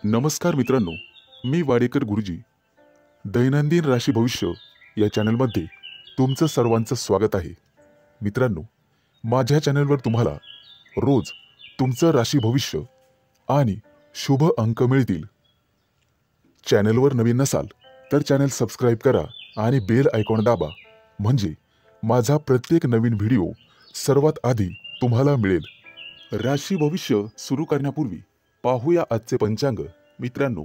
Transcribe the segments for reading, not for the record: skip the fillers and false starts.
नमस्कार मित्रांनो, मी वाडेकर गुरुजी. दैनंदिन राशी भविष्य या चॅनलमध्ये तुमचं सर्वांचं स्वागत आहे. मित्रांनो, माझ्या चॅनलवर तुम्हाला रोज तुमचं राशी भविष्य आणि शुभ अंक मिळतील. चॅनलवर नवीन नसाल तर चॅनल सबस्क्राईब करा आणि बेल आयकॉन दाबा, म्हणजे माझा प्रत्येक नवीन व्हिडिओ सर्वात आधी तुम्हाला मिळेल. राशी भविष्य सुरू करण्यापूर्वी पाहूया आजचे पंचांग. मित्रांनो,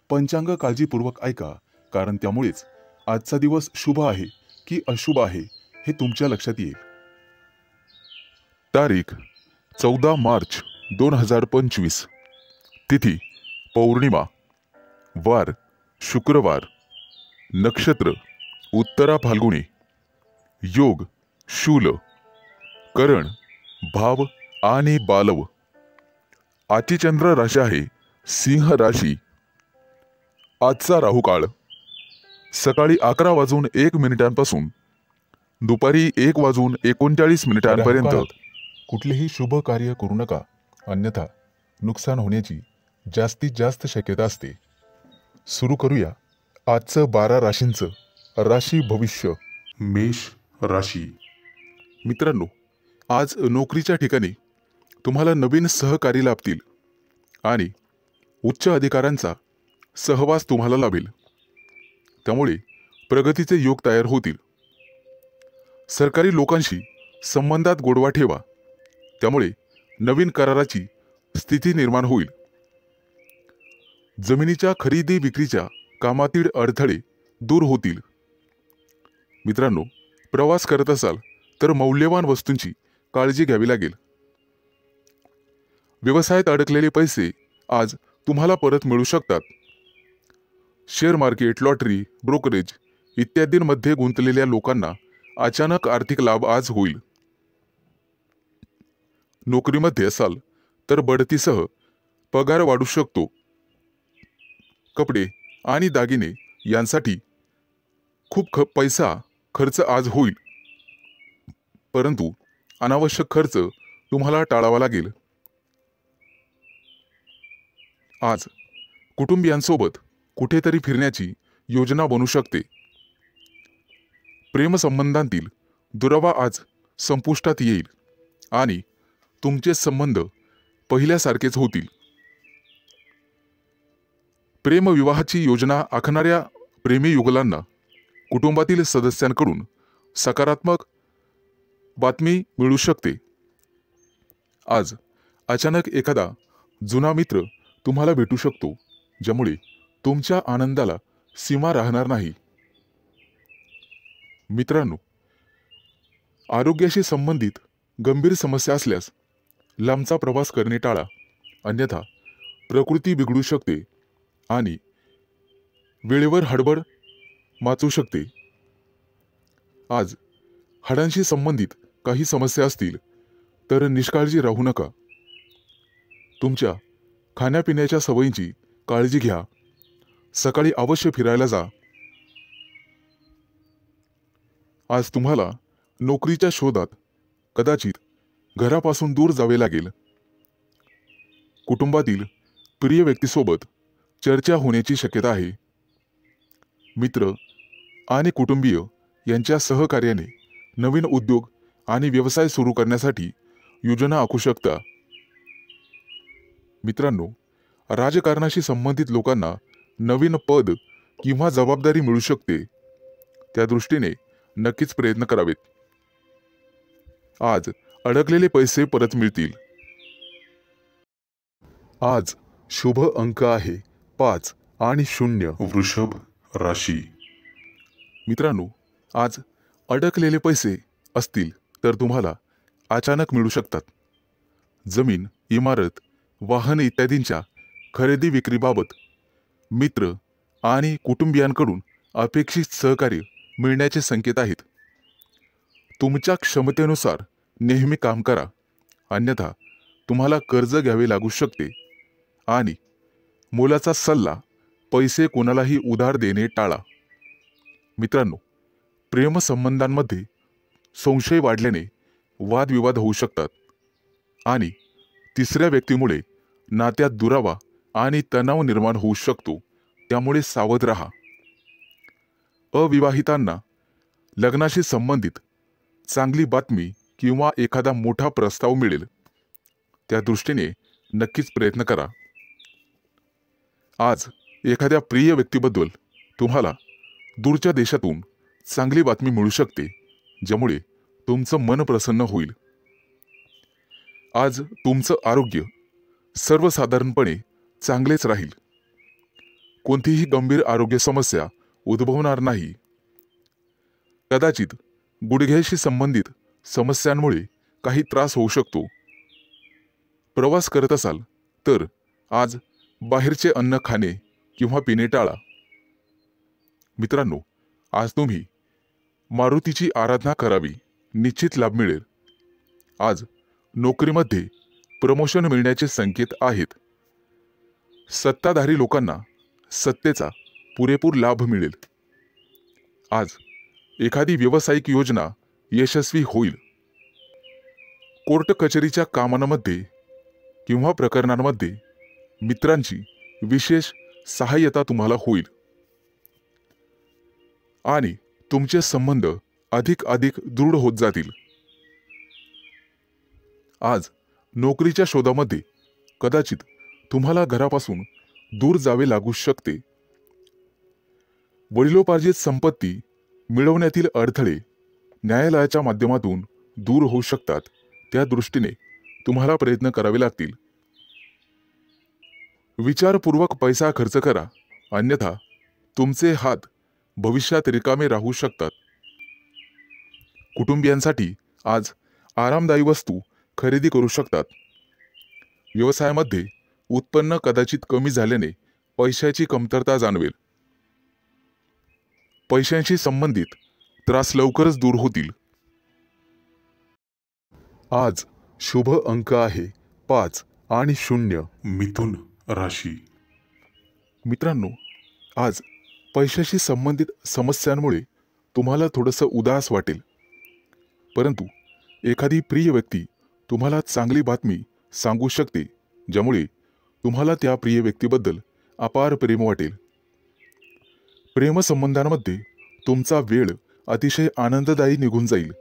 पंचांग काळजीपूर्वक ऐका, कारण त्यामुळेच आजचा दिवस शुभ आहे की अशुभ आहे हे तुमच्या लक्षात येईल. तारीख 14 मार्च 2025. तिथी पौर्णिमा. वार शुक्रवार. नक्षत्र उत्तरा फाल्गुनी. योग शूल. करण भाव आणि बालव. आजची चंद्र राशी आहे सिंह राशी. आजचा राहू काळ सकाळी 11:01 दुपारी 1:39 कुठलेही शुभ कार्य करू नका, अन्यथा नुकसान होण्याची जास्तीत जास्त शक्यता असते. सुरू करूया आजचं 12 राशींचं राशी भविष्य. मेष राशी. मित्रांनो, आज नोकरीच्या ठिकाणी तुम्हाला नवीन सहकारी लाभतील आणि उच्च अधिकाऱ्यांचा सहवास तुम्हाला लाभेल. त्यामुळे प्रगतीचे योग तयार होतील. सरकारी लोकांशी संबंधात गोडवा ठेवा, त्यामुळे नवीन कराराची स्थिती निर्माण होईल. जमिनीच्या खरेदी विक्रीच्या कामातील अडथळे दूर होतील. मित्रांनो, प्रवास करत असाल तर मौल्यवान वस्तूंची काळजी घ्यावी लागेल. व्यवसायात अडकलेले पैसे आज तुम्हाला परत मिळू शकतात. शेअर मार्केट, लॉटरी, ब्रोकरेज इत्यादींमध्ये गुंतलेल्या लोकांना अचानक आर्थिक लाभ आज होईल. नोकरीमध्ये असाल तर बढतीसह पगार वाढू शकतो. कपडे आणि दागिने यांसाठी खूप पैसा खर्च आज होईल, परंतु अनावश्यक खर्च तुम्हाला टाळावा लागेल. आज कुटुंबियांसोबत कुठेतरी फिरण्याची योजना बनू शकते. प्रेमसंबंधांतील दुरावा आज संपुष्टात येईल आणि तुमचे संबंध पहिल्यासारखेच होतील. प्रेमविवाहाची योजना आखणाऱ्या प्रेमी युगलांना कुटुंबातील सदस्यांकडून सकारात्मक बातमी मिळू शकते. आज अचानक एखादा जुना मित्र तुम्हाला भेटू शकतो, ज्यामुळे तुमच्या आनंदाला सीमा राहणार नाही. मित्रांनो, आरोग्याशी संबंधित गंभीर समस्या असल्यास लांबचा प्रवास करणे टाळा, अन्यथा प्रकृती बिघडू शकते आणि वेळेवर हडबड माचू शकते. आज हाडांशी संबंधित काही समस्या असतील तर निष्काळजी राहू नका. तुमच्या खाण्यापिण्याच्या सवयींची काळजी घ्या. सकाळी अवश्य फिरायला जा. आज तुम्हाला नोकरीच्या शोधात कदाचित घरापासून दूर जावे लागेल. कुटुंबातील प्रिय व्यक्तीसोबत चर्चा होण्याची शक्यता आहे. मित्र आणि कुटुंबीय यांच्या सहकार्याने नवीन उद्योग आणि व्यवसाय सुरू करण्यासाठी योजना आखू शकता. मित्रांनो, राजकारणाशी संबंधित लोकांना नवीन पद किंवा जबाबदारी मिळू शकते. त्या दृष्टीने नक्कीच प्रयत्न करावेत. आज अडकलेले पैसे परत मिळतील. आज शुभ अंक आहे 5 आणि 0. वृषभ राशी. मित्रांनो, आज अडकलेले पैसे असतील तर तुम्हाला अचानक मिळू शकतात. जमीन, इमारत, वाहन इत्यादींच्या खरेदी विक्रीबाबत मित्र आणि कुटुंबियांकडून अपेक्षित सहकार्य मिळण्याचे संकेत आहेत. तुमच्या क्षमतेनुसार नेहमी काम करा, अन्यथा तुम्हाला कर्ज घ्यावे लागू शकते आणि मोलाचा सल्ला पैसे कोणालाही उधार देणे टाळा. मित्रांनो, प्रेमसंबंधांमध्ये संशय वाढल्याने वादविवाद होऊ शकतात आणि तिसऱ्या व्यक्तीमुळे नात्यात दुरावा आणि तणाव निर्माण होऊ शकतो, त्यामुळे सावध राहा. अविवाहितांना लग्नाशी संबंधित चांगली बातमी किंवा एखादा मोठा प्रस्ताव मिळेल, त्या दृष्टीने नक्कीच प्रयत्न करा. आज एखाद्या प्रिय व्यक्तीबद्दल तुम्हाला दूरच्या देशातून चांगली बातमी मिळू शकते, ज्यामुळे तुमचं मन प्रसन्न होईल. आज तुमचं आरोग्य सर्वसाधारणपणे चांगलेच राहील. कोणतीही गंभीर आरोग्य समस्या उद्भवणार नाही. कदाचित गुडघ्याशी संबंधित समस्यांमुळे काही त्रास होऊ शकतो. प्रवास करत असाल तर आज बाहेरचे अन्न खाणे किंवा पिणे टाळा. मित्रांनो, आज तुम्ही मारुतीची आराधना करावी, निश्चित लाभ मिळेल. आज नोकरीमध्ये प्रमोशन मिळण्याचे संकेत आहेत. सत्ताधारी लोकांना सत्तेचा पुरेपूर लाभ मिळेल. आज एखादी व्यावसायिक योजना यशस्वी होईल. कोर्ट कचेरीच्या कामांमध्ये किंवा प्रकरणांमध्ये मित्रांची विशेष सहाय्यता तुम्हाला होईल आणि तुमचे संबंध अधिक दृढ होत जातील. आज नोकरीच्या शोधामध्ये कदाचित तुम्हाला घरापासून दूर जावे लागू शकते. वडिलोपार्जित संपत्ती मिळवण्यातील अडथळे न्यायालयाच्या माध्यमातून दूर होऊ शकतात, त्या दृष्टीने तुम्हाला प्रयत्न करावे लागतील. विचारपूर्वक पैसा खर्च करा, अन्यथा तुमचे हात भविष्यात रिकामे राहू शकतात. कुटुंबियांसाठी आज आरामदायी वस्तू खरेदी करू शकतात. व्यवसायामध्ये उत्पन्न कदाचित कमी झाल्याने पैशाची कमतरता जाणवेल. पैशांशी संबंधित त्रास लवकरच दूर होतील. आज शुभ अंक आहे 5 आणि 0. मिथुन राशी. मित्रांनो, आज पैशाशी संबंधित समस्यांमुळे तुम्हाला थोडंसं उदास वाटेल, परंतु एखादी प्रिय व्यक्ती तुम्हाला चांगली बातमी सांगू शकते, ज्यामुळे तुम्हाला त्या प्रिय व्यक्तीबद्दल अपार प्रेम वाटेल. प्रेमसंबंधांमध्ये तुमचा वेळ अतिशय आनंददायी निघून जाईल.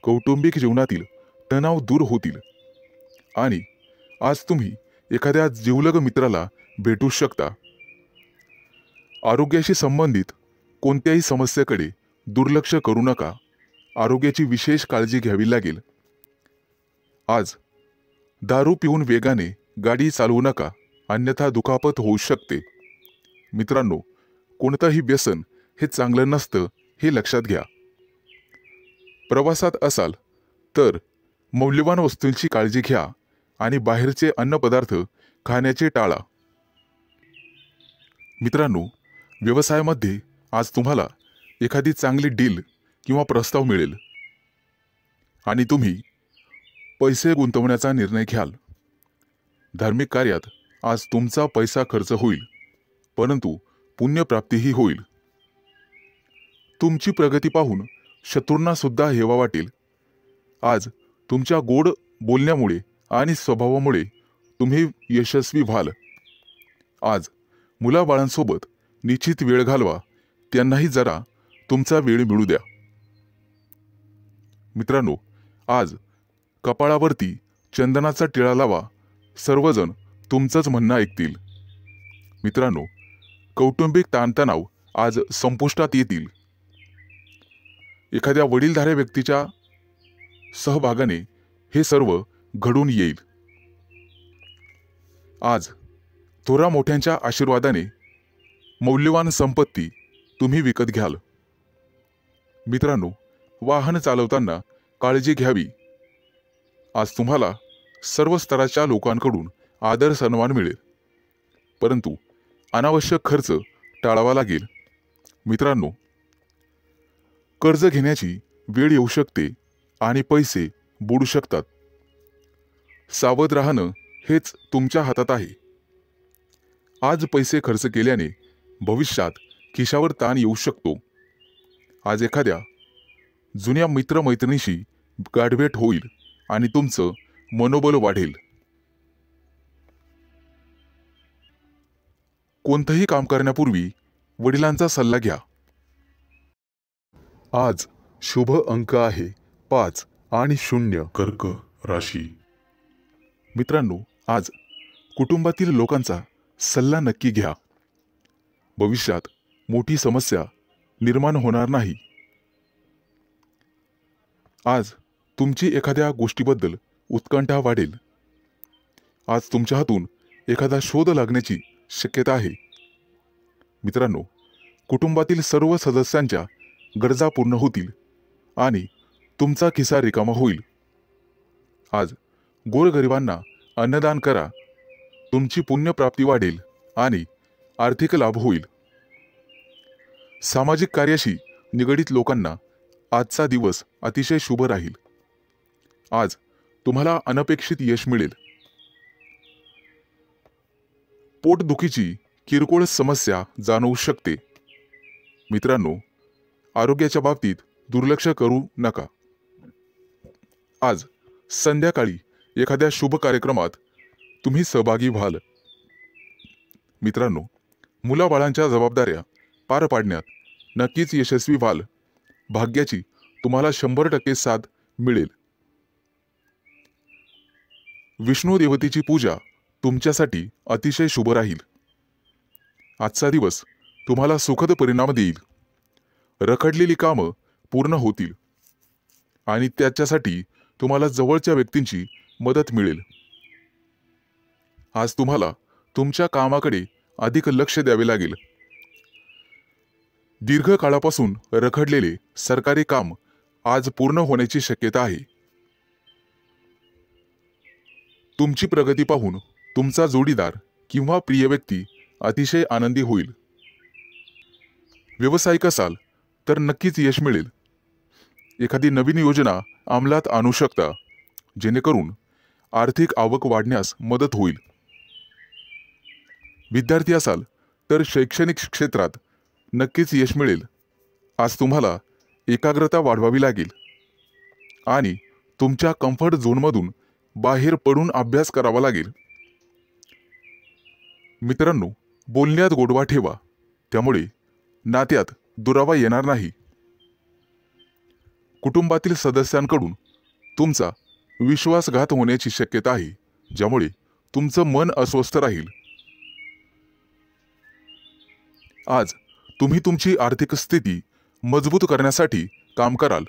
कौटुंबिक जीवनातील तणाव दूर होतील आणि आज तुम्ही एखाद्या जिवलग मित्राला भेटू शकता. आरोग्याशी संबंधित कोणत्याही समस्येकडे दुर्लक्ष करू नका. आरोग्याची विशेष काळजी घ्यावी लागेल. आज दारू पिऊन वेगाने गाडी चालवू नका, अन्यथा दुखापत होऊ शकते. मित्रांनो, कोणतंही व्यसन हे चांगलं नसतं, हे लक्षात घ्या. प्रवासात असाल तर मौल्यवान वस्तूंची काळजी घ्या आणि बाहेरचे अन्नपदार्थ खाण्याचे टाळा. मित्रांनो, व्यवसायामध्ये आज तुम्हाला एखादी चांगली डील किंवा प्रस्ताव मिळेल आणि तुम्ही पैसे गुंतवण्याचा निर्णय घ्याल. धार्मिक कार्यात आज तुमचा पैसा खर्च होईल, परंतु पुण्यप्राप्तीही होईल. तुमची प्रगती पाहून शत्रूंना सुद्धा हेवा वाटेल. आज तुमच्या गोड बोलण्यामुळे आणि स्वभावामुळे तुम्ही यशस्वी व्हाल. आज मुलाबाळांसोबत निश्चित वेळ घालवा, त्यांनाही जरा तुमचा वेळ मिळू द्या. मित्रांनो, आज कपाळावरती चंदनाचा टिळा लावा, सर्वजण तुमचंच म्हणणं ऐकतील. मित्रांनो, कौटुंबिक ताणतणाव आज संपुष्टात येतील. एखाद्या वडीलधाऱ्या व्यक्तीच्या सहभागाने हे सर्व घडून येईल. आज थोरा मोठ्यांच्या आशीर्वादाने मौल्यवान संपत्ती तुम्ही विकत घ्याल. मित्रांनो, वाहन चालवताना काळजी घ्यावी. आज तुम्हाला सर्व स्तराच्या लोकांकडून आदर सन्मान मिळेल, परंतु अनावश्यक खर्च टाळावा लागेल. मित्रांनो, कर्ज घेण्याची वेळ येऊ शकते आणि पैसे बुडू शकतात. सावध राहणं हेच तुमच्या हातात आहे. आज पैसे खर्च केल्याने भविष्यात खिशावर ताण येऊ शकतो. आज एखाद्या जुन्या मित्रमैत्रिणीशी गाठभेट होईल आणि तुमचं मनोबल वाढेल. कोणतंही काम करण्यापूर्वी वडिलांचा सल्ला घ्या. आज शुभ अंक आहे 5 आणि 0. कर्क राशी. मित्रांनो, आज कुटुंबातील लोकांचा सल्ला नक्की घ्या. भविष्यात मोठी समस्या निर्माण होणार नाही. आज तुमची एखाद्या गोष्टीबद्दल उत्कंठा वाढेल. आज तुमच्या हातून एखादा शोध लागण्याची शक्यता आहे. मित्रांनो, कुटुंबातील सर्व सदस्यांच्या गरजा पूर्ण होतील आणि तुमचा खिसा रिकामा होईल. आज गोरगरिबांना अन्नदान करा. तुमची पुण्यप्राप्ती वाढेल आणि आर्थिक लाभ होईल. सामाजिक कार्याशी निगडित लोकांना आजचा दिवस अतिशय शुभ राहील. आज तुम्हाला अनपेक्षित यश मिळेल. पोटदुखीची किरकोळ समस्या जाणवू शकते. मित्रांनो, आरोग्याच्या बाबतीत दुर्लक्ष करू नका. आज संध्याकाळी एखाद्या शुभ कार्यक्रमात तुम्ही सहभागी व्हाल. मित्रांनो, मुलाबाळांच्या जबाबदाऱ्या पार पाडण्यात नक्कीच यशस्वी व्हाल. भाग्याची तुम्हाला 100% साथ मिळेल. विष्णू देवतेची पूजा तुमच्यासाठी अतिशय शुभ राहील. आजचा दिवस तुम्हाला सुखद परिणाम देईल. रखडलेली कामं पूर्ण होतील आणि त्याच्यासाठी तुम्हाला जवळच्या व्यक्तींची मदत मिळेल. आज तुम्हाला तुमच्या कामाकडे अधिक लक्ष द्यावे लागेल. दीर्घकाळापासून रखडलेले सरकारी काम आज पूर्ण होण्याची शक्यता आहे. तुमची प्रगती पाहून तुमचा जोडीदार किंवा प्रिय व्यक्ती अतिशय आनंदी होईल. व्यावसायिक असाल तर नक्कीच यश मिळेल. एखादी नवीन योजना अंमलात आणू शकता, जेणेकरून आर्थिक आवक वाढण्यास मदत होईल. विद्यार्थी असाल तर शैक्षणिक क्षेत्रात नक्कीच यश मिळेल. आज तुम्हाला एकाग्रता वाढवावी लागेल आणि तुमच्या कम्फर्ट झोनमधून बाहेर पडून अभ्यास करावा लागेल. मित्रांनो, बोलण्यात गोडवा ठेवा, त्यामुळे नात्यात दुरावा येणार नाही. कुटुंबातील सदस्यांकडून तुमचा विश्वासघात होण्याची शक्यता आहे, ज्यामुळे तुमचं मन अस्वस्थ राहील. आज तुम्ही तुमची आर्थिक स्थिती मजबूत करण्यासाठी काम कराल.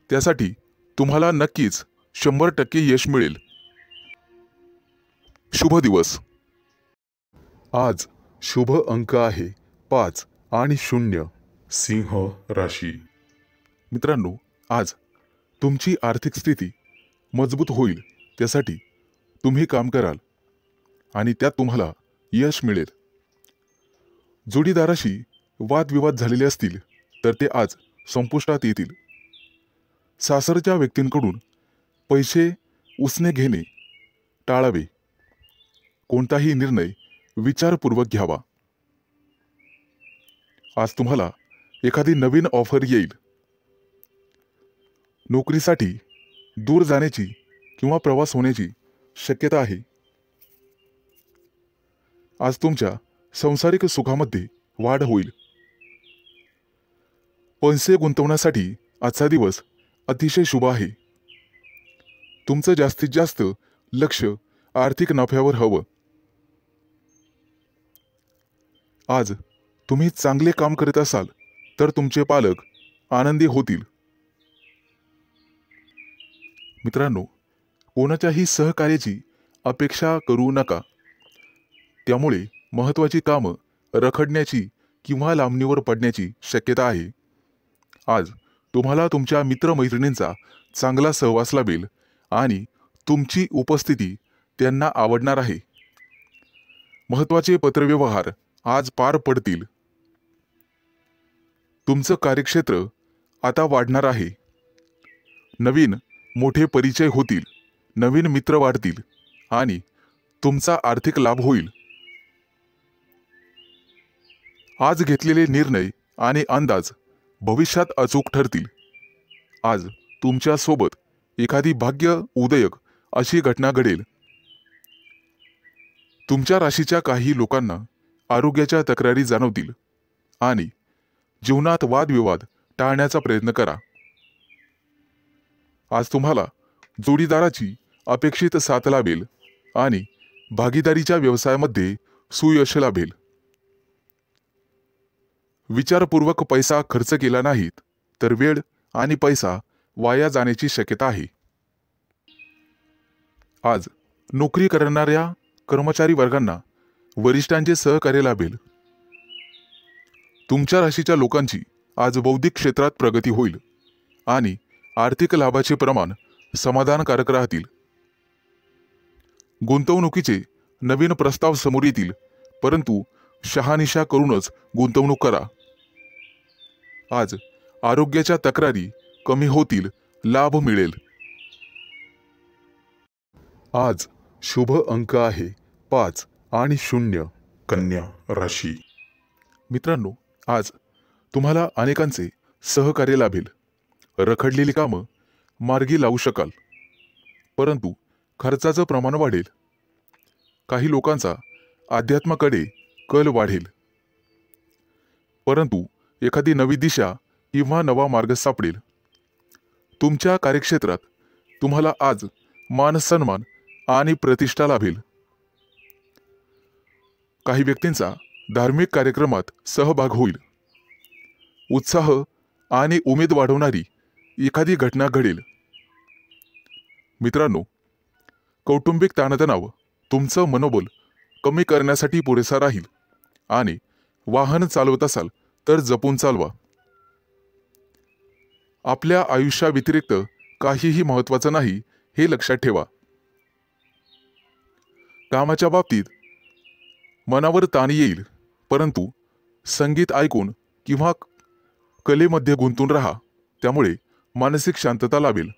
त्यासाठी तुम्हाला नक्कीच 100% यश मिळेल. शुभ दिवस. आज शुभ अंक आहे 5 आणि 0. सिंह राशी. मित्रांनो, आज तुमची आर्थिक स्थिती मजबूत होईल. त्यासाठी तुम्ही काम कराल आणि त्यात तुम्हाला यश मिळेल. जोडीदाराशी वादविवाद झालेले असतील तर ते आज संपुष्टात येतील. सासरच्या व्यक्तींकडून पैसे उसने घेणे टाळावे. कोणताही निर्णय विचारपूर्वक घ्यावा. आज तुम्हाला एखादी नवीन ऑफर येईल. नोकरीसाठी दूर जाण्याची किंवा प्रवास होण्याची शक्यता आहे. आज तुमच्या सांसारिक सुखामध्ये वाढ होईल. पैसे गुंतवण्यासाठी आजचा दिवस अतिशय शुभ आहे. तुमचं जास्तीत जास्त लक्ष आर्थिक नफ्यावर हवं. आज तुम्ही चांगले काम करत असाल तर तुमचे पालक आनंदी होतील. मित्रांनो, कोणाच्याही सहकार्याची अपेक्षा करू नका. त्यामुळे महत्त्वाची कामं रखडण्याची किंवा लांबणीवर पडण्याची शक्यता आहे. आज तुम्हाला तुमच्या मित्रमैत्रिणींचा चांगला सहवास लाभेल आणि तुमची उपस्थिती त्यांना आवडणार आहे. महत्त्वाचे पत्रव्यवहार आज पार पडतील. तुमचं कार्यक्षेत्र आता वाढणार आहे. नवीन मोठे परिचय होतील, नवीन मित्र वाढतील आणि तुमचा आर्थिक लाभ होईल. आज घेतलेले निर्णय आणि अंदाज भविष्यात अचूक ठरतील. आज तुमच्या सोबत एखादी भाग्य उदयक अशी घटना घडेल. तुमच्या राशीच्या काही लोकांना आरोग्याच्या तक्रारी जाणवतील आणि जीवनात वादविवाद टाळण्याचा प्रयत्न करा। आज तुम्हाला जोडीदाराची अपेक्षित साथ लाभेल आणि भागीदारीच्या व्यवसायामध्ये सुयश लाभेल। विचारपूर्वक पैसा खर्च केला नाहीत तर वेळ आणि पैसा वाया जाण्याची शक्यता आहे। आज नोकरी करणाऱ्या कर्मचारी वर्गांना वरिष्ठांचे सहकार्य लाभेल। तुमच्या राशीच्या लोकांची आज बौद्धिक क्षेत्रात प्रगती होईल आणि आर्थिक लाभाचे प्रमाण समाधानकारक राहतील। गुंतवणुकीचे नवीन प्रस्ताव समोर येतील, परंतु शहानिशा करूनच गुंतवणूक करा। आज आरोग्याच्या तक्रारी कमी होतील, लाभ मिळेल। आज शुभ अंक आहे 5 आणि 0। कन्या राशी। मित्रांनो, आज तुम्हाला अनेकांचे सहकार्य लाभेल। रखडलेली कामं मार्गी लावू शकाल, परंतु खर्चाचं प्रमाण वाढेल। काही लोकांचा अध्यात्माकडे कल वाढेल, परंतु एखादी नवी दिशा किंवा नवा मार्ग सापडेल। तुमच्या कार्यक्षेत्रात तुम्हाला आज मान सन्मान आणि प्रतिष्ठा लाभेल। काही व्यक्तींचा धार्मिक कार्यक्रमात सहभाग होईल। उत्साह आणि उमेद वाढवणारी एखादी घटना घडेल। मित्रांनो, कौटुंबिक ताणतणाव तुमचं मनोबल कमी करण्यासाठी पुरेसा राहील आणि वाहन चालवत असाल तर जपून चालवा। आपल्या आयुष्याव्यतिरिक्त काहीही महत्त्वाचं नाही हे लक्षात ठेवा। कामाच्या बाबतीत मनावर ताण येईल, परंतु संगीत ऐकून किंवा कलेमध्ये गुंतून राहा, त्यामुळे मानसिक शांतता लाभेल।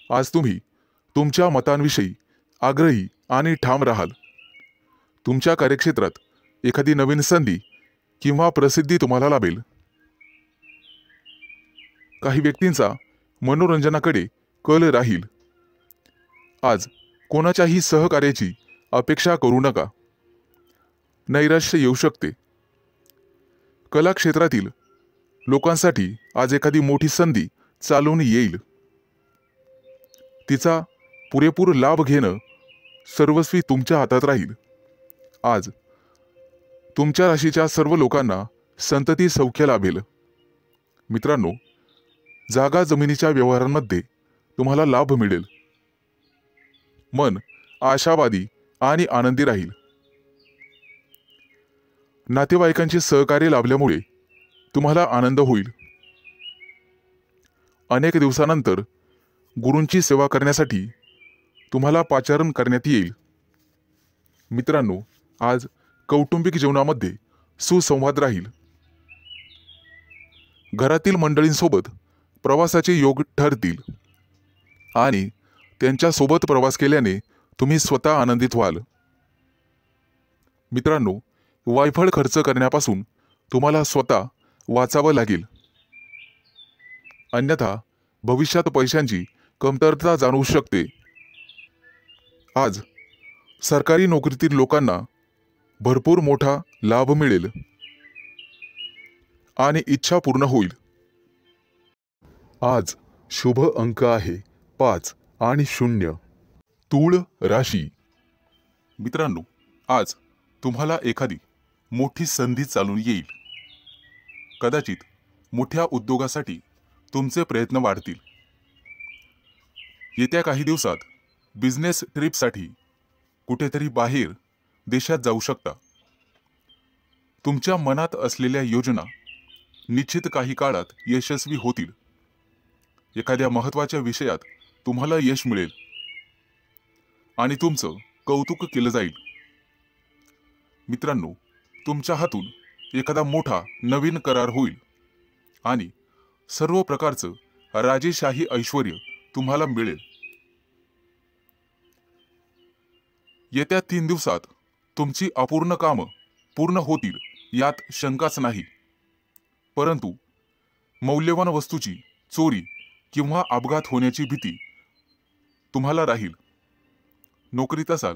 आज तुम्ही तुमच्या मतांविषयी आग्रही आणि ठाम राहाल। तुमच्या कार्यक्षेत्रात एखादी नवीन संधी किंवा प्रसिद्धी तुम्हाला लाभेल। काही व्यक्तींचा मनोरंजनाकडे कल राहील। आज कोणाच्याही सहकार्याची अपेक्षा करू नका, नैराश्य येऊ शकते। कला क्षेत्रातील लोकांसाठी आज एखादी मोठी संधी चालून येईल। तिचा पुरेपूर लाभ घेणं सर्वस्वी तुमच्या हातात राहील। आज तुमच्या राशीच्या सर्व लोकांना संतती सौख्य लाभेल। मित्रांनो, जागा जमिनीच्या व्यवहारांमध्ये तुम्हाला लाभ मिळेल। मन आशावादी आणि आनंदी राहील। नातेवाईकांचे सहकार्य लाभल्यामुळे तुम्हाला आनंद होईल। अनेक दिवसानंतर गुरूंची सेवा करण्यासाठी तुम्हाला पाचारण करण्यात येईल। मित्रांनो, आज कौटुंबिक जीवनामध्ये सुसंवाद राहील। घरातील मंडळींसोबत प्रवासाचे योग ठरतील आणि त्यांच्या सोबत प्रवास केल्याने तुम्ही स्वतः आनंदित व्हाल। मित्रांनो, वायफळ खर्च करण्यापासून तुम्हाला स्वतः वाचावं लागेल, अन्यथा भविष्यात पैशांची कमतरता जाणवू शकते। आज सरकारी नोकरीतील लोकांना भरपूर मोठा लाभ मिळेल आणि इच्छा पूर्ण होईल। आज शुभ अंक आहे 5 आणि 0। तूळ राशी। मित्रांनो, आज तुम्हाला एखादी मोठी संधी चालून येईल। कदाचित मोठ्या उद्योगासाठी तुमचे प्रयत्न वाढतील। येत्या काही दिवसात बिझनेस ट्रिपसाठी कुठेतरी बाहेर देशात जाऊ शकता। तुमच्या मनात असलेल्या योजना निश्चित काही काळात यशस्वी होतील। एखाद्या महत्त्वाच्या विषयात तुम्हाला यश मिळेल आणि तुमचं कौतुक केलं जाईल। मित्रांनो, तुमच्या हातून एखादा मोठा नवीन करार होईल आणि सर्व प्रकारचं राजेशाही ऐश्वर्य तुम्हाला मिळेल। येत्या 3 दिवसात तुमची अपूर्ण कामं पूर्ण होतील यात शंकाच नाही, परंतु मौल्यवान वस्तूची चोरी किंवा अपघात होण्याची भीती तुम्हाला राहील। नोकरीत असाल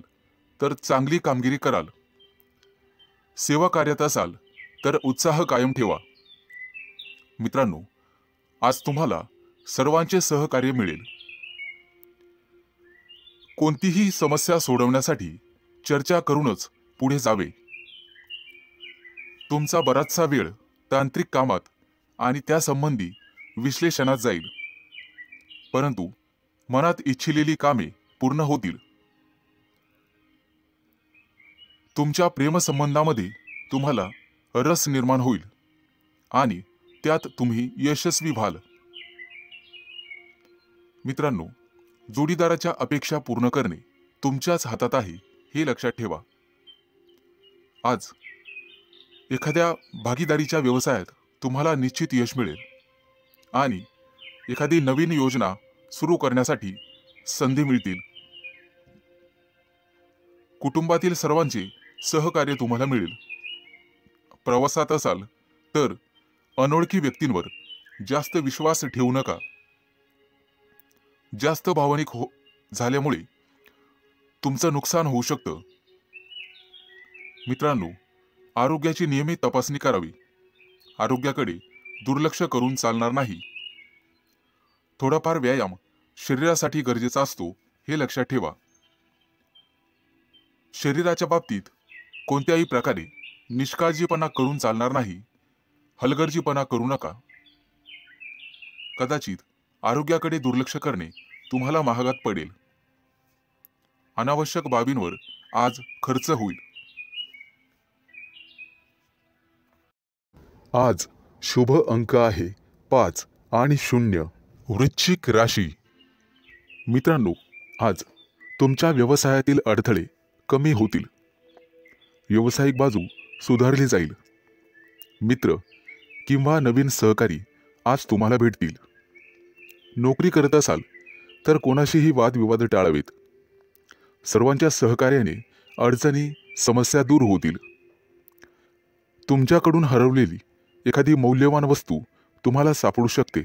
तर चांगली कामगिरी कराल. सेवा कार्यात असाल तर उत्साह कायम ठेवा. मित्रांनो, आज तुम्हाला सर्वांचे सहकार्य मिळेल. कोणतीही समस्या सोडवण्यासाठी चर्चा करूनच पुढे जावे. तुमचा बराचसा वेळ तांत्रिक कामात आणि त्यासंबंधी विश्लेषणात जाईल, परंतु मनात इच्छिलेली कामे पूर्ण होतील. तुमच्या प्रेमसंबंधामध्ये तुम्हाला रस निर्माण होईल आणि त्यात तुम्ही यशस्वी व्हाल. मित्रांनो, जोडीदाराच्या अपेक्षा पूर्ण करणे तुमच्याच हातात आहे हे लक्षात ठेवा. आज एखाद्या भागीदारीच्या व्यवसायात तुम्हाला निश्चित यश मिळेल आणि एखादी नवीन योजना सुरू करण्यासाठी संधी मिळतील. कुटुंबातील सर्वांचे सहकार्य तुम्हाला मिळेल. प्रवासात असाल तर अनोळखी व्यक्तींवर जास्त विश्वास ठेवू नका. जास्त भावनिक झाल्यामुळे तुमचं नुकसान होऊ शकतं. मित्रांनो, आरोग्याची नियमित तपासणी करावी. आरोग्याकडे दुर्लक्ष करून चालणार नाही. थोडाफार व्यायाम शरीरासाठी गरजेचा असतो हे लक्षात ठेवा. शरीराच्या बाबतीत कोणत्याही प्रकारे निष्काळजीपणा करून चालणार नाही. हलगर्जीपणा करू नका. कदाचित आरोग्याकडे दुर्लक्ष करणे तुम्हाला महागात पडेल. अनावश्यक बाबींवर आज खर्च होईल. आज शुभ अंक आहे 5 आणि 0. वृश्चिक राशी. मित्रांनो, आज तुमच्या व्यवसायातील अडथळे कमी होतील. व्यावसायिक बाजू सुधारली जाईल. मित्र किंवा नवीन सहकारी आज तुम्हाला भेटतील. नोकरी करत असाल तर कोणाशीही वादविवाद टाळावेत. सर्वांच्या सहकार्याने अडचणी समस्या दूर होतील. तुमच्याकडून हरवलेली एखादी मौल्यवान वस्तू तुम्हाला सापडू शकते.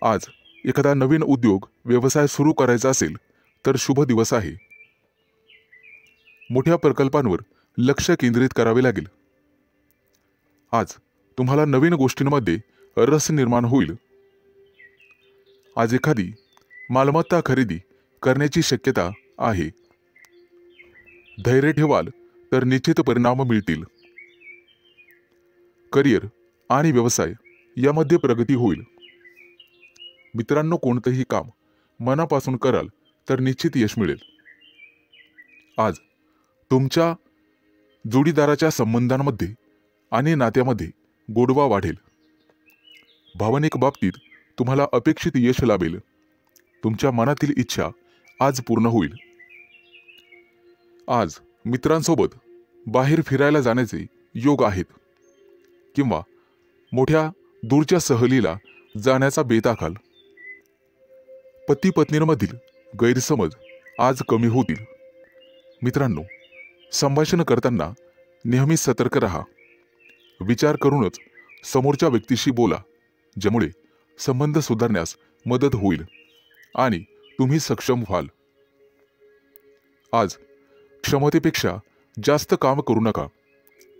आज एखादा नवीन उद्योग व्यवसाय सुरू करायचा असेल तर शुभ दिवस आहे. मोठ्या प्रकल्पांवर लक्ष केंद्रित करावे लागेल. आज तुम्हाला नवीन गोष्टींमध्ये रस निर्माण होईल. आज एखादी मालमत्ता खरेदी करण्याची शक्यता आहे. धैर्य ठेवाल तर निश्चित परिणाम मिळतील. करिअर आणि व्यवसाय यामध्ये प्रगती होईल. मित्रांनो, कोणतेही काम मनापासून कराल तर निश्चित यश मिळेल. आज तुमच्या जोडीदाराच्या संबंधांमध्ये आणि नात्यामध्ये गोडवा वाढेल. भावनिक बाबतीत तुम्हाला अपेक्षित यश लाभेल. तुमच्या मनातील इच्छा आज पूर्ण होईल. आज मित्रांसोबत बाहेर फिरायला जाण्याचे योग आहेत किंवा मोठ्या दूरच्या सहलीला जाण्याचा बेत आखाल. पती पत्नींमधील गैरसमज आज कमी होतील. मित्रांनो, संभाषण करताना नेहमी सतर्क राहा. विचार करूनच समोरच्या व्यक्तीशी बोला, ज्यामुळे संबंध सुधारण्यास मदत होईल आणि तुम्ही सक्षम व्हाल. आज क्षमतेपेक्षा जास्त काम करू नका.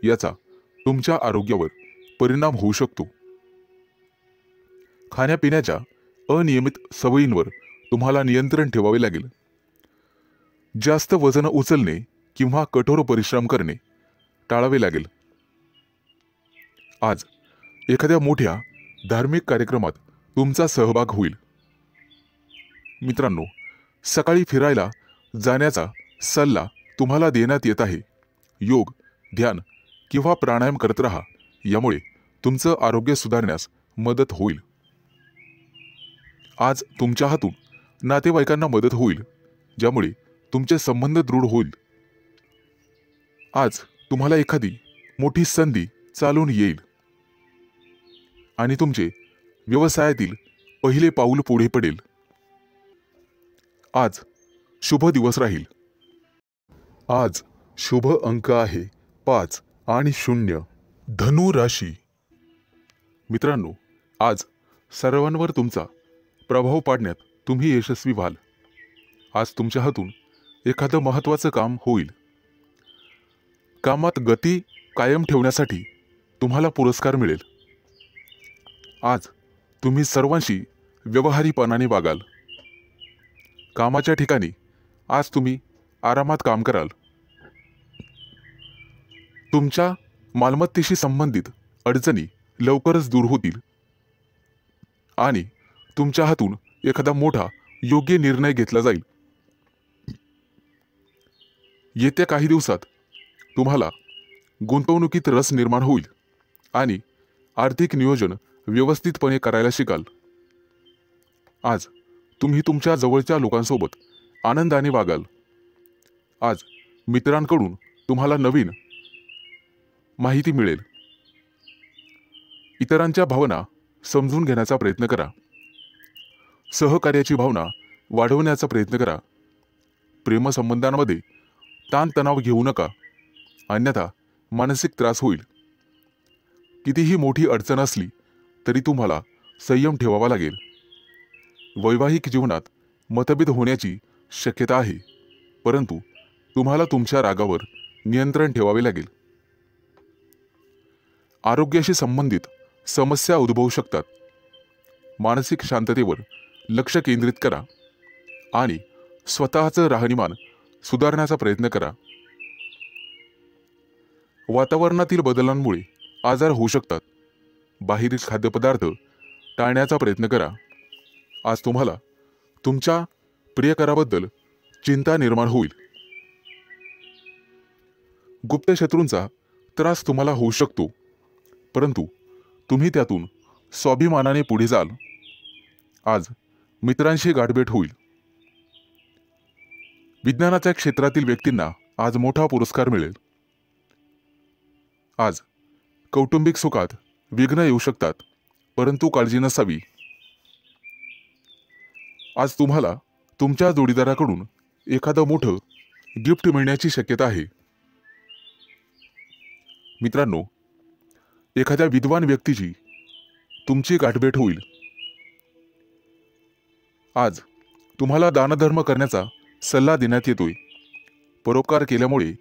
याचा तुमच्या आरोग्यावर परिणाम होऊ शकतो. खाण्यापिण्याच्या अनियमित सवयींवर तुम्हाला नियंत्रण ठेवावे लागेल. जास्त वजन उचलणे किंवा कठोर परिश्रम करणे टाळावे लागेल. आज एखाद्या मोठ्या धार्मिक कार्यक्रमात तुमचा सहभाग होईल. मित्रांनो, सकाळी फिरायला जाण्याचा सल्ला तुम्हाला देण्यात येत आहे. योग, ध्यान किंवा प्राणायाम करत राहा. यामुळे तुमचं आरोग्य सुधारण्यास मदत होईल. आज तुमच्या हातून नातेवाईकांना मदत होईल, ज्यामुळे तुमचे संबंध दृढ होईल. आज तुम्हाला एखादी मोठी संधी चालून येईल आणि तुमचे व्यवसायातील पहिले पाऊल पुढे पडेल. आज शुभ दिवस राहील. आज शुभ अंक आहे 5 आणि 0. धनु राशी. मित्रांनो, आज सर्वांवर तुमचा प्रभाव पाडण्यात तुम्ही यशस्वी व्हाल. आज तुमच्या हातून एखादं महत्त्वाचं काम होईल. कामात गती कायम ठेवण्यासाठी तुम्हाला पुरस्कार मिळेल. आज तुम्ही सर्वांशी व्यवहारीपणाने वागाल. कामाच्या ठिकाणी आज तुम्ही आरामात काम कराल. तुमच्या मालमत्तेशी संबंधित अडचणी लवकरच दूर होतील आणि तुमच्या हातून एखादा मोठा योग्य निर्णय घेतला जाईल. येत्या काही दिवसात तुम्हाला गुंतवणुकीत रस निर्माण होईल आणि आर्थिक नियोजन व्यवस्थितपणे करायला शिकाल. आज तुम्ही तुमच्या जवळच्या लोकांसोबत आनंदाने वागाल. आज मित्रांकडून तुम्हाला नवीन माहिती मिळेल. इतरांच्या भावना समजून घेण्याचा प्रयत्न करा. सहकार्याची भावना वाढवण्याचा प्रयत्न करा. प्रेमसंबंधांमध्ये ताणतणाव घेऊ नका, अन्यथा मानसिक त्रास होईल. कितीही मोठी अडचण असली तरी तुम्हाला संयम ठेवावा लागेल. वैवाहिक जीवनात मतभेद होण्याची शक्यता आहे, परंतु तुम्हाला तुमच्या रागावर नियंत्रण ठेवावे लागेल. आरोग्याशी संबंधित समस्या उद्भवू शकतात. मानसिक शांततेवर लक्ष केंद्रित करा आणि स्वतःचं राहणीमान सुधारण्याचा प्रयत्न करा. वातावरणातील बदलांमुळे आजार होऊ शकतात. बाहेरील खाद्यपदार्थ टाळण्याचा प्रयत्न करा. आज तुम्हाला तुमच्या प्रियकराबद्दल चिंता निर्माण होईल. गुप्त शत्रूंचा त्रास तुम्हाला होऊ शकतो, परंतु तुम्ही त्यातून स्वाभिमानाने पुढे जाल. आज मित्रांशी गाठभेट होईल. विज्ञानाच्या क्षेत्रातील व्यक्तींना आज मोठा पुरस्कार मिळेल. आज कौटुंबिक सुखात विघ्न येऊ शकतात, परंतु काळजी नसावी. आज तुम्हाला तुमच्या जोडीदाराकडून एखादं मोठं गिफ्ट मिळण्याची शक्यता आहे. मित्रांनो, एखाद्या विद्वान व्यक्तीची तुमची गाठभेट होईल. आज तुम्हाला दानधर्म करण्याचा सल्ला देण्यात येतोय. परोपकार केल्यामुळे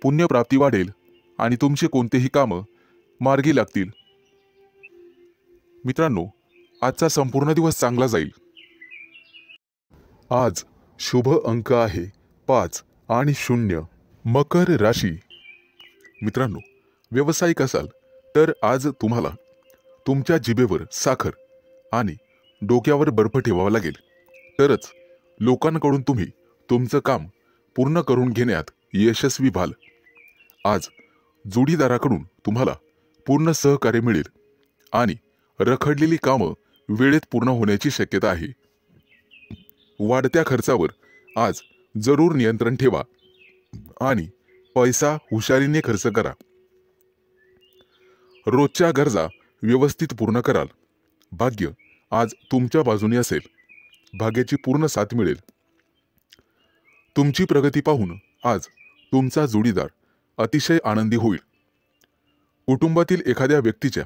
पुण्यप्राप्ती वाढेल आणि तुमचे कोणतेही कामं मार्गी लागतील. मित्रांनो, आजचा संपूर्ण दिवस चांगला जाईल. आज शुभ अंक आहे 5 आणि 0. मकर राशी. मित्रांनो, व्यावसायिक असाल तर आज तुम्हाला तुमच्या जिभेवर साखर आणि डोक्यावर बर्फ ठेवावा लागेल, तरच लोकांकडून तुम्ही तुमचं काम पूर्ण करून घेण्यात यशस्वी व्हाल. आज जोडीदाराकडून तुम्हाला पूर्ण सहकार्य मिळेल आणि रखडलेली कामं वेळेत पूर्ण होण्याची शक्यता आहे. वाढत्या खर्चावर आज जरूर नियंत्रण ठेवा आणि पैसा हुशारीने खर्च करा. रोजच्या गरजा व्यवस्थित पूर्ण कराल. भाग्य आज तुमच्या बाजूने असेल. भाग्याची पूर्ण साथ मिळेल. तुमची प्रगती पाहून आज तुमचा जोडीदार अतिशय आनंदी होईल. कुटुंबातील एखाद्या व्यक्तीच्या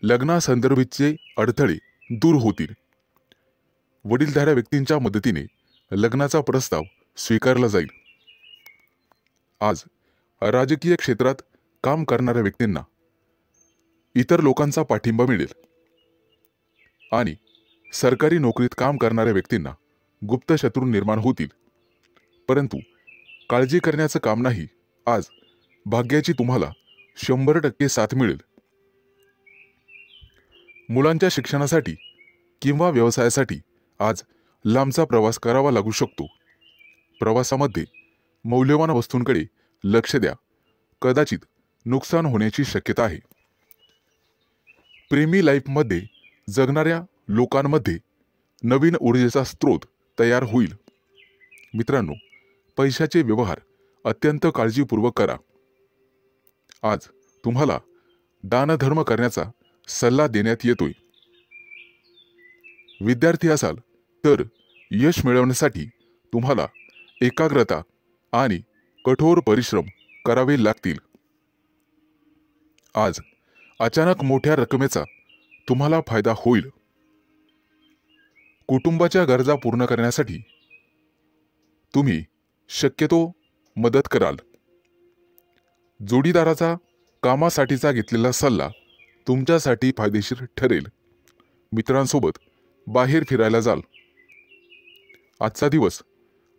लग्नासंदर्भाचे अडथळे दूर होतील. वडीलधाऱ्या व्यक्तींच्या मदतीने लग्नाचा प्रस्ताव स्वीकारला जाईल. आज राजकीय क्षेत्रात काम करणाऱ्या व्यक्तींना इतर लोकांचा पाठिंबा मिळेल आणि सरकारी नोकरीत काम करणाऱ्या व्यक्तींना गुप्त शत्रू निर्माण होतील, परंतु काळजी करण्याचं काम नाही. आज भाग्याची तुम्हाला 100% साथ मिळेल. मुलांच्या शिक्षणासाठी किंवा व्यवसायासाठी आज लांबचा प्रवास करावा लागू शकतो. प्रवासामध्ये मौल्यवान वस्तूंकडे लक्ष द्या. कदाचित नुकसान होण्याची शक्यता आहे. प्रेमी लाईफमध्ये जगणाऱ्या लोकांमध्ये नवीन ऊर्जेचा स्रोत तयार होईल. मित्रांनो, पैशाचे व्यवहार अत्यंत काळजीपूर्वक करा. आज तुम्हाला दानधर्म करण्याचा सल्ला देण्यात येतोय. विद्यार्थी असाल तर यश मिळवण्यासाठी तुम्हाला एकाग्रता आणि कठोर परिश्रम करावे लागतील. आज अचानक मोठ्या रकमेचा तुम्हाला फायदा होईल. कुटुंबाच्या गरजा पूर्ण करण्यासाठी तुम्ही शक्यतो मदत कराल. जोडीदाराचा कामासाठीचा घेतलेला सल्ला तुमच्यासाठी फायदेशीर ठरेल. मित्रांसोबत बाहेर फिरायला जाल. आजचा दिवस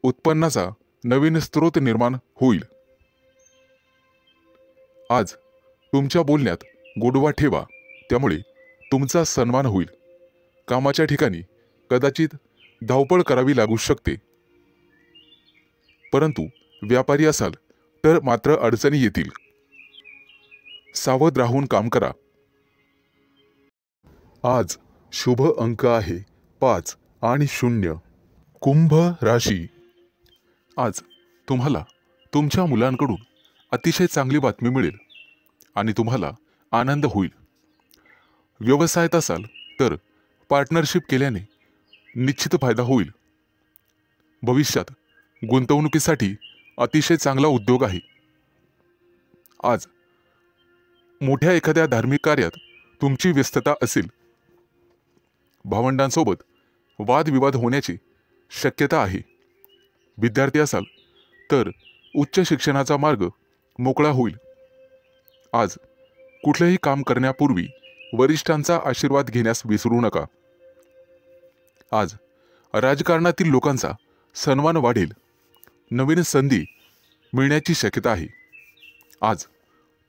उत्पन्नाचा नवीन स्रोत निर्माण होईल. आज तुमच्या बोलण्यात गोडवा ठेवा, त्यामुळे तुमचा सन्मान होईल. कामाच्या ठिकाणी कदाचित धावपळ करावी लागू शकते, परंतु व्यापारी असाल तर मात्र अडचणी येतील. सावध राहून काम करा. आज शुभ अंक आहे 5 आणि 0. कुंभ राशी. आज तुम्हाला तुमच्या मुलांकडून अतिशय चांगली बातमी मिळेल आणि तुम्हाला आनंद होईल. व्यवसायात असाल तर पार्टनरशिप केल्याने निश्चित फायदा होईल. भविष्यात गुंतवणुकीसाठी अतिशय चांगला उद्योग आहे. आज मोठ्या एखाद्या धार्मिक कार्यात तुमची व्यस्तता असेल. भावंडांसोबत वादविवाद होण्याची शक्यता आहे. विद्यार्थी असाल तर उच्च शिक्षणाचा मार्ग मोकळा होईल. आज कुठलेही काम करण्यापूर्वी वरिष्ठांचा आशीर्वाद घेण्यास विसरू नका. आज राजकारणातील लोकांचा सन्मान वाढेल. नवीन संधी मिळण्याची शक्यता आहे. आज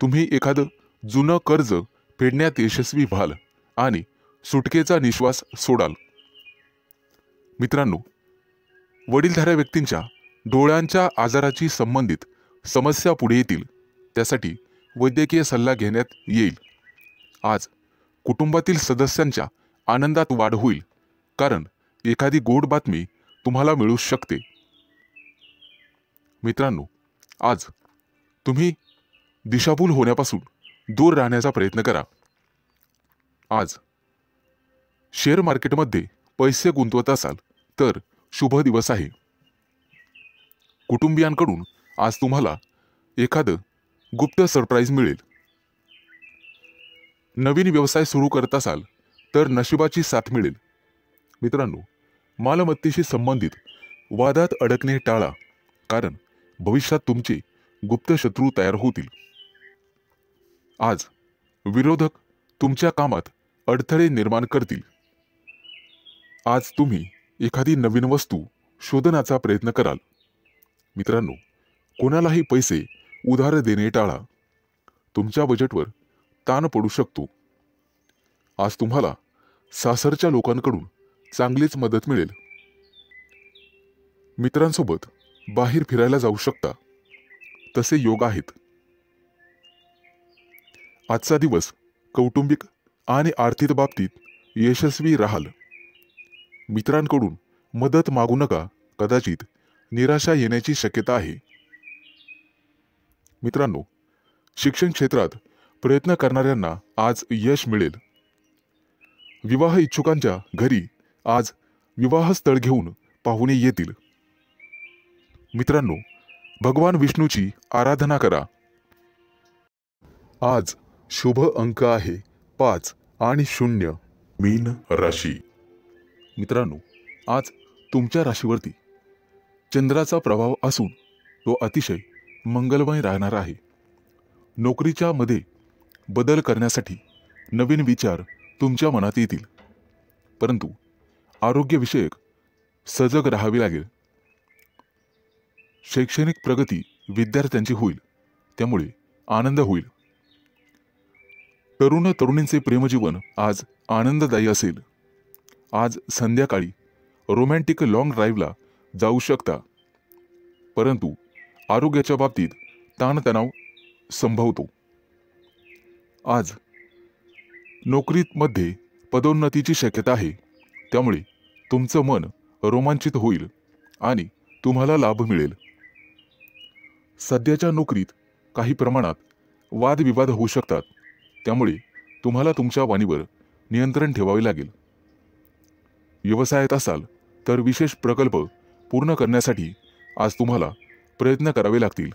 तुम्ही एखादं जुनं कर्ज फेडण्यात यशस्वी व्हाल आणि सुटकेचा निश्वास सोडाल. मित्रांनो, वडीलधाऱ्या व्यक्तींच्या डोळ्यांच्या आजाराची संबंधित समस्या पुढे येतील. त्यासाठी वैद्यकीय सल्ला घेण्यात येईल. आज कुटुंबातील सदस्यांच्या आनंदात वाढ होईल, कारण एखादी गोड बातमी तुम्हाला मिळू शकते. मित्रांनो, आज तुम्ही दिशाभूल होण्यापासून दूर राहण्याचा प्रयत्न करा. आज शेअर मार्केटमध्ये पैसे गुंतवत असाल तर शुभ दिवस आहे. कुटुंबियांकडून आज तुम्हाला एखादं गुप्त सरप्राईज मिळेल. नवीन व्यवसाय सुरू करत असाल तर नशिबाची साथ मिळेल. मित्रांनो, मालमत्तेशी संबंधित वादात अडकणे टाळा, कारण भविष्यात तुमचे गुप्त शत्रू तयार होतील. आज विरोधक तुमच्या कामात अडथळे निर्माण करतील. आज तुम्ही एखादी नवीन वस्तू शोधण्याचा प्रयत्न कराल. मित्रांनो, कोणालाही पैसे उधार देणे टाळा. तुमच्या बजेटवर ताण पडू शकतो. आज तुम्हाला सासरच्या लोकांकडून चांगलीच मदत मिळेल. मित्रांसोबत बाहेर फिरायला जाऊ शकता, तसे योग आहेत. आजचा दिवस कौटुंबिक आणि आर्थिक बाबतीत यशस्वी राहाल. मित्रांकडून मदत मागू नका, कदाचित निराशा येण्याची शक्यता आहे. मित्रांनो, शिक्षण क्षेत्रात प्रयत्न करणाऱ्यांना आज यश मिळेल. विवाह इच्छुकांच्या घरी आज विवाहस्थळ घेऊन पाहुणे येतील. मित्रांनो, भगवान विष्णूची आराधना करा. आज शुभ अंक आहे 5 आणि 0. मीन राशी. मित्रांनो, आज तुमच्या राशीवरती चंद्राचा प्रभाव असून तो अतिशय मंगलमय राहणार आहे. नोकरीच्या मध्ये बदल करण्यासाठी नवीन विचार तुमच्या मनात येतील, परंतु आरोग्यविषयक सजग राहावे लागेल. शैक्षणिक प्रगती विद्यार्थ्यांची होईल, त्यामुळे आनंद होईल. तरुण तरुणींचे प्रेमजीवन आज आनंददायी असेल. आज संध्याकाळी रोमॅन्टिक लॉंग ड्राईव्हला जाऊ शकता, परंतु आरोग्याच्या बाबतीत ताणतणाव संभवतो. आज नोकरीमध्ये पदोन्नतीची शक्यता आहे, त्यामुळे तुमचं मन रोमांचित होईल आणि तुम्हाला लाभ मिळेल. सध्याच्या नोकरीत काही प्रमाणात वादविवाद होऊ शकतात, त्यामुळे तुम्हाला तुमच्या वाणीवर नियंत्रण ठेवावे लागेल. व्यवसायात असाल तर विशेष प्रकल्प पूर्ण करण्यासाठी आज तुम्हाला प्रयत्न करावे लागतील.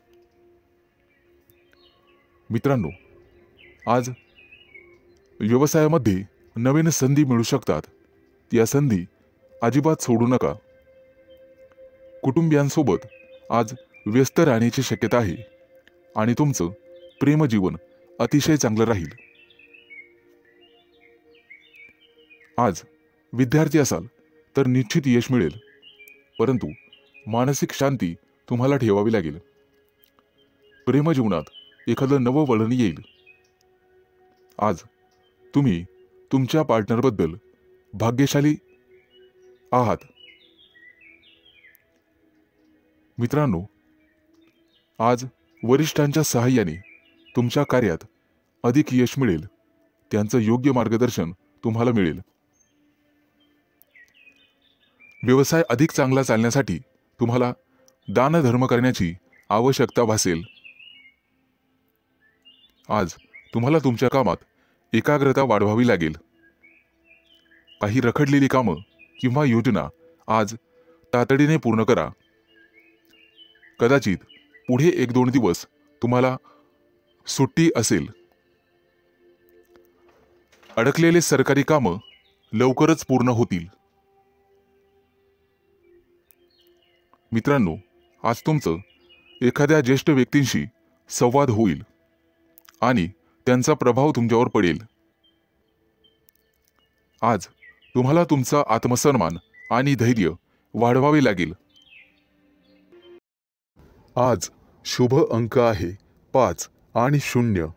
मित्रांनो, आज व्यवसायामध्ये नवीन संधी मिळू शकतात. या संधी अजिबात सोडू नका. कुटुंबियांसोबत आज व्यस्त राहण्याची शक्यता आहे आणि तुमचं प्रेमजीवन अतिशय चांगलं राहील. आज विद्यार्थी असाल तर निश्चित यश मिळेल, परंतु मानसिक शांती तुम्हाला ठेवावी लागेल. प्रेमजीवनात एखादं नवं वळण येईल. आज तुम्ही तुमच्या पार्टनरबद्दल भाग्यशाली आहात. मित्रांनो, आज वरिष्ठांच्या सहाय्याने तुमच्या कार्यात अधिक यश मिळेल. त्यांचं योग्य मार्गदर्शन तुम्हाला मिळेल. व्यवसाय अधिक चांगला चालण्यासाठी तुम्हाला दानधर्म करण्याची आवश्यकता भासेल. आज तुम्हाला तुमच्या कामात एकाग्रता वाढवावी लागेल. काही रखडलेली कामं किंवा योजना आज तातडीने पूर्ण करा. कदाचित पुढे 1-2 दिवस तुम्हाला सुट्टी असेल. अडकलेले सरकारी कामं लवकरच पूर्ण होतील. मित्रांनो, आज तुमचं एखाद्या ज्येष्ठ व्यक्तींशी संवाद होईल आणि त्यांचा प्रभाव तुमच्यावर पडेल. आज तुम्हाला तुमचा आत्मसन्मान आणि धैर्य वाढवावे लागेल. आज शुभ अंक आहे 5 आणि 0.